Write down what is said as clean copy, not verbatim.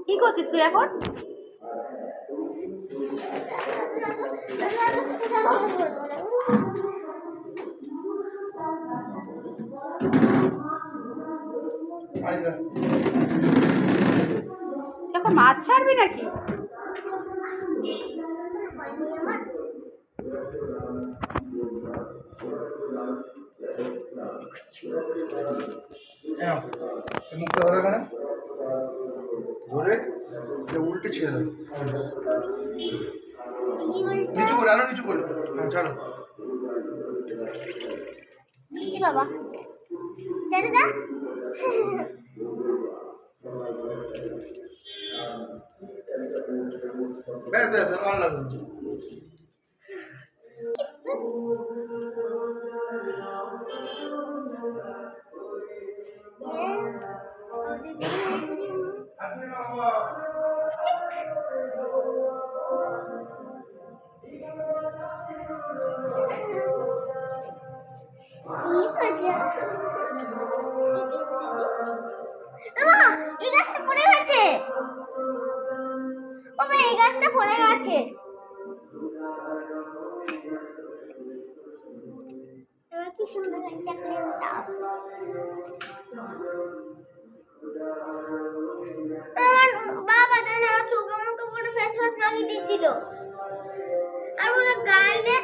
কি করছিস তুই এখন? এখন মাছ ছাড়বি নাকি? মুখটা ধরে কেন ধরে উল্টে ছেড়ে দাও, নিচু করে আরো নিচু করে। হ্যাঁ চলো বাবা দাদা ব্যাস ব্যাস ভালো লাগবে। এই গাছটা পড়ে গেছে, বাবা এই গাছটা পড়ে গেছে। এবার কি সুন্দর লাগছে ক্রিমটা। বাবা তো না চোখে মুখে পুরো ফেস ওয়াশ লাগিয়ে দিয়েছিল আর ওরা গায়ে